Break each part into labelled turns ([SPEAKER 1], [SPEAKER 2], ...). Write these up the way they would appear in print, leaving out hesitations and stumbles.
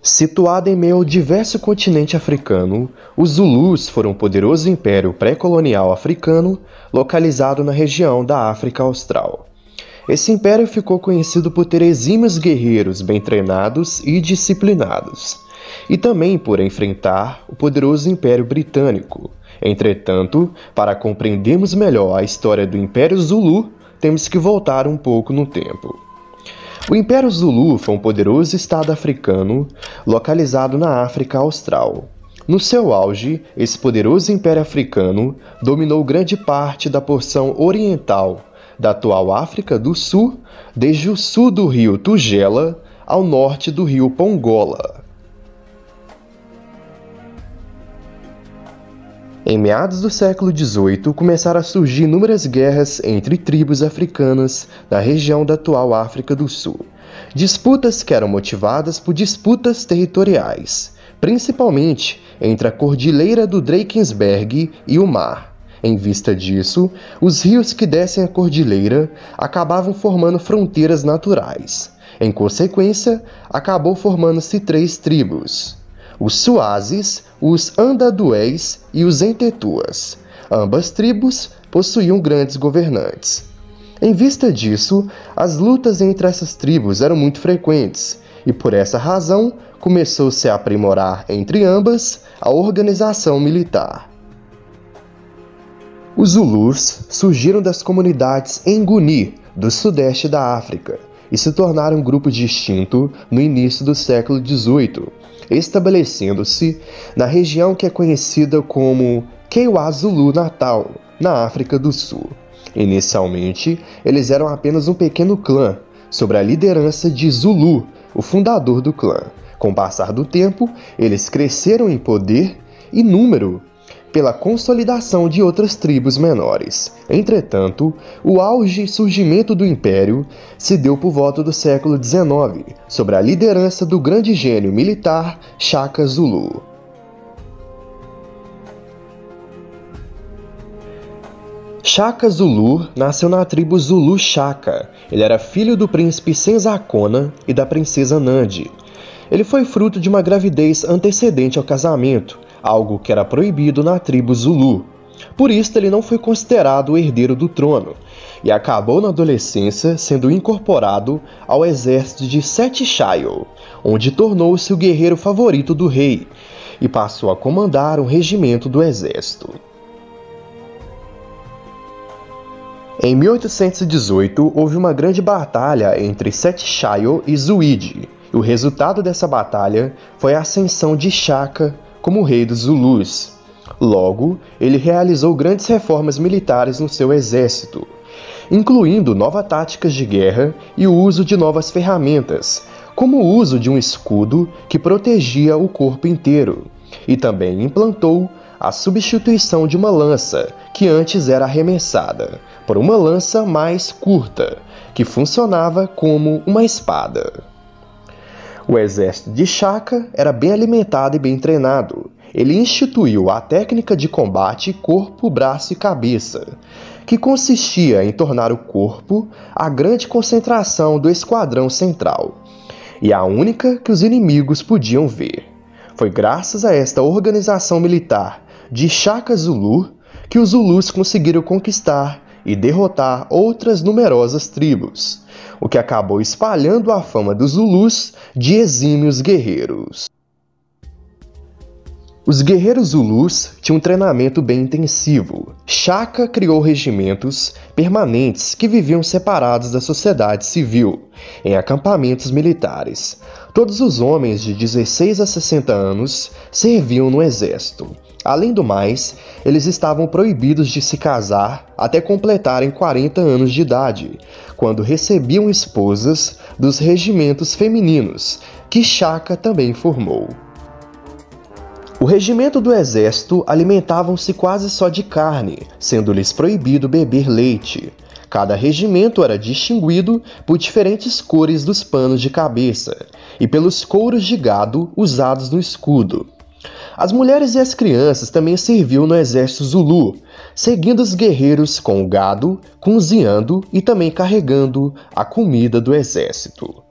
[SPEAKER 1] Situado em meio ao diverso continente africano, os Zulus foram um poderoso império pré-colonial africano localizado na região da África Austral. Esse império ficou conhecido por ter exímios guerreiros bem treinados e disciplinados, e também por enfrentar o poderoso Império Britânico. Entretanto, para compreendermos melhor a história do Império Zulu, temos que voltar um pouco no tempo. O Império Zulu foi um poderoso estado africano localizado na África Austral. No seu auge, esse poderoso império africano dominou grande parte da porção oriental da atual África do Sul, desde o sul do rio Tugela ao norte do rio Pongola. Em meados do século XVIII, começaram a surgir inúmeras guerras entre tribos africanas na região da atual África do Sul. Disputas que eram motivadas por disputas territoriais, principalmente entre a Cordilheira do Drakensberg e o mar. Em vista disso, os rios que descem a cordilheira acabavam formando fronteiras naturais. Em consequência, acabou formando-se 3 tribos: os Suazes, os Andadués e os Entetuas. Ambas tribos possuíam grandes governantes. Em vista disso, as lutas entre essas tribos eram muito frequentes, e por essa razão começou-se a aprimorar entre ambas a organização militar. Os Zulus surgiram das comunidades Nguni, do sudeste da África, e se tornaram um grupo distinto no início do século XVIII, estabelecendo-se na região que é conhecida como KwaZulu-Natal, na África do Sul. Inicialmente, eles eram apenas um pequeno clã, sob a liderança de Zulu, o fundador do clã. Com o passar do tempo, eles cresceram em poder e número pela consolidação de outras tribos menores. Entretanto, o auge e surgimento do império se deu por volta do século XIX, sob a liderança do grande gênio militar Shaka Zulu. Shaka Zulu nasceu na tribo Zulu Shaka. Ele era filho do príncipe Senzakona e da princesa Nandi. Ele foi fruto de uma gravidez antecedente ao casamento, algo que era proibido na tribo Zulu. Por isso, ele não foi considerado o herdeiro do trono, e acabou na adolescência sendo incorporado ao exército de Sete-Chayo, onde tornou-se o guerreiro favorito do rei, e passou a comandar um regimento do exército. Em 1818, houve uma grande batalha entre Sete-Chayo e Zuide. O resultado dessa batalha foi a ascensão de Shaka como rei dos Zulus. Logo, ele realizou grandes reformas militares no seu exército, incluindo novas táticas de guerra e o uso de novas ferramentas, como o uso de um escudo que protegia o corpo inteiro, e também implantou a substituição de uma lança, que antes era arremessada, por uma lança mais curta, que funcionava como uma espada. O exército de Shaka era bem alimentado e bem treinado. Ele instituiu a técnica de combate corpo, braço e cabeça, que consistia em tornar o corpo a grande concentração do esquadrão central, e a única que os inimigos podiam ver. Foi graças a esta organização militar de Shaka Zulu que os Zulus conseguiram conquistar e derrotar outras numerosas tribos, o que acabou espalhando a fama dos Zulus de exímios guerreiros. Os guerreiros Zulus tinham um treinamento bem intensivo. Shaka criou regimentos permanentes que viviam separados da sociedade civil, em acampamentos militares. Todos os homens de 16 a 60 anos serviam no exército. Além do mais, eles estavam proibidos de se casar até completarem 40 anos de idade, quando recebiam esposas dos regimentos femininos, que Shaka também formou. O regimento do exército alimentavam-se quase só de carne, sendo-lhes proibido beber leite. Cada regimento era distinguido por diferentes cores dos panos de cabeça e pelos couros de gado usados no escudo. As mulheres e as crianças também serviam no exército Zulu, seguindo os guerreiros com o gado, cozinhando e também carregando a comida do exército.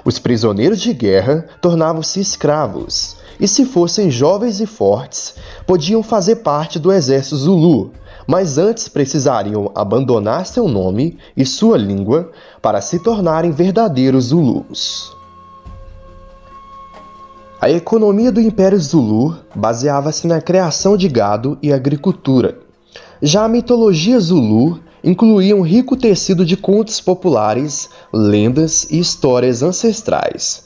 [SPEAKER 1] Os prisioneiros de guerra tornavam-se escravos, e se fossem jovens e fortes, podiam fazer parte do exército Zulu, mas antes precisariam abandonar seu nome e sua língua para se tornarem verdadeiros Zulus. A economia do Império Zulu baseava-se na criação de gado e agricultura. Já a mitologia Zulu incluía um rico tecido de contos populares, lendas e histórias ancestrais.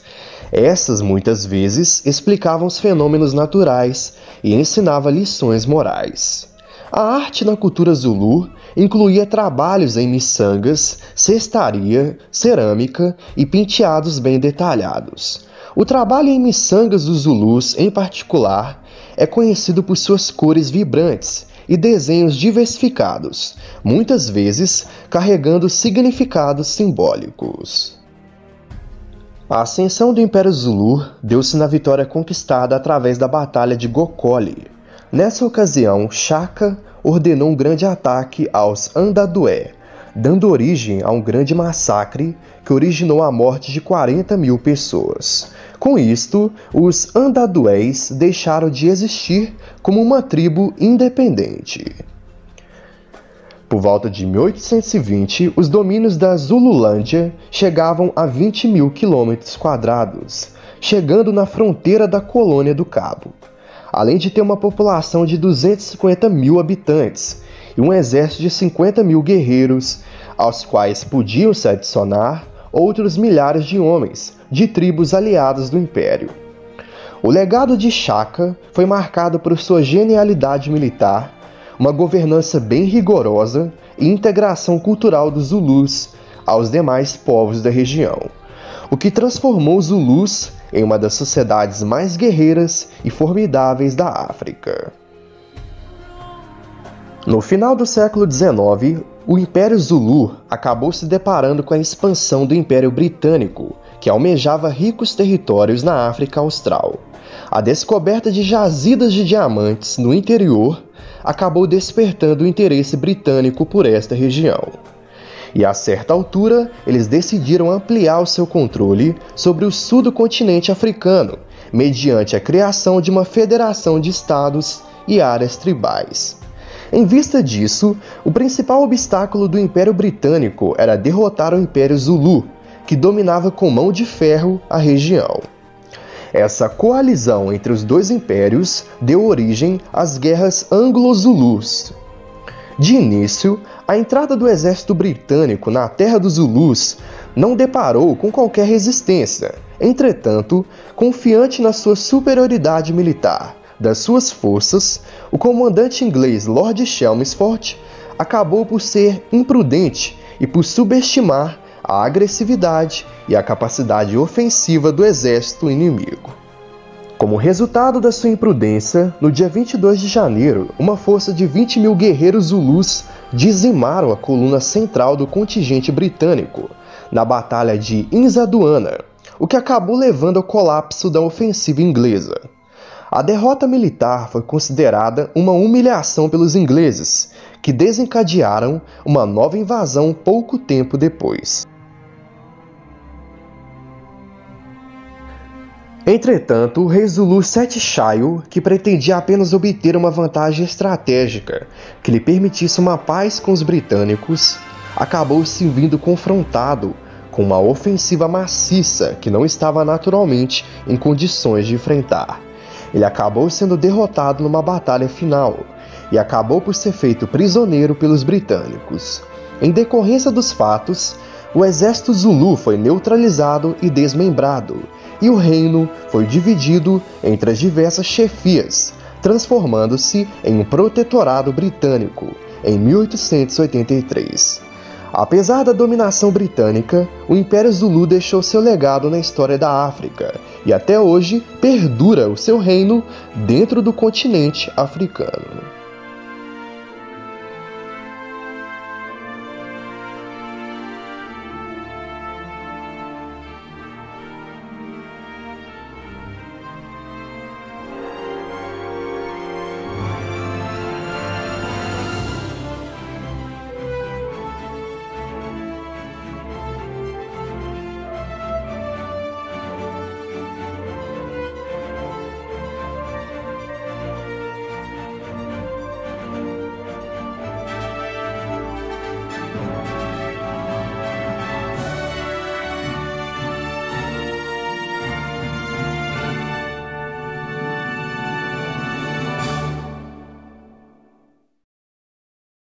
[SPEAKER 1] Essas, muitas vezes, explicavam os fenômenos naturais e ensinavam lições morais. A arte na cultura Zulu incluía trabalhos em miçangas, cestaria, cerâmica e penteados bem detalhados. O trabalho em miçangas dos Zulus, em particular, é conhecido por suas cores vibrantes e desenhos diversificados, muitas vezes carregando significados simbólicos. A ascensão do Império Zulu deu-se na vitória conquistada através da Batalha de Gokoli. Nessa ocasião, Shaka ordenou um grande ataque aos Andadué, dando origem a um grande massacre que originou a morte de 40 mil pessoas. Com isto, os Andadués deixaram de existir como uma tribo independente. Por volta de 1820, os domínios da Zululândia chegavam a 20 mil quilômetros quadrados, chegando na fronteira da Colônia do Cabo. Além de ter uma população de 250 mil habitantes e um exército de 50 mil guerreiros, aos quais podiam se adicionar outros milhares de homens de tribos aliadas do Império. O legado de Shaka foi marcado por sua genialidade militar, uma governança bem rigorosa e integração cultural dos Zulus aos demais povos da região, o que transformou os Zulus em uma das sociedades mais guerreiras e formidáveis da África. No final do século XIX, o Império Zulu acabou se deparando com a expansão do Império Britânico, que almejava ricos territórios na África Austral. A descoberta de jazidas de diamantes no interior acabou despertando o interesse britânico por esta região. E a certa altura, eles decidiram ampliar o seu controle sobre o sul do continente africano, mediante a criação de uma federação de estados e áreas tribais. Em vista disso, o principal obstáculo do Império Britânico era derrotar o Império Zulu, que dominava com mão de ferro a região. Essa coalizão entre os dois impérios deu origem às guerras anglo-zulus. De início, a entrada do exército britânico na terra dos Zulus não deparou com qualquer resistência. Entretanto, confiante na sua superioridade militar das suas forças, o comandante inglês Lord Chelmsford acabou por ser imprudente e por subestimar a agressividade e a capacidade ofensiva do exército inimigo. Como resultado da sua imprudência, no dia 22 de janeiro, uma força de 20 mil guerreiros Zulus dizimaram a coluna central do contingente britânico na Batalha de Inzaduana, o que acabou levando ao colapso da ofensiva inglesa. A derrota militar foi considerada uma humilhação pelos ingleses, que desencadearam uma nova invasão pouco tempo depois. Entretanto, o rei Zulu Sete Chayo, que pretendia apenas obter uma vantagem estratégica que lhe permitisse uma paz com os britânicos, acabou se vendo confrontado com uma ofensiva maciça que não estava naturalmente em condições de enfrentar. Ele acabou sendo derrotado numa batalha final e acabou por ser feito prisioneiro pelos britânicos. Em decorrência dos fatos, o exército Zulu foi neutralizado e desmembrado, e o reino foi dividido entre as diversas chefias, transformando-se em um protetorado britânico em 1883. Apesar da dominação britânica, o Império Zulu deixou seu legado na história da África e até hoje perdura o seu reino dentro do continente africano.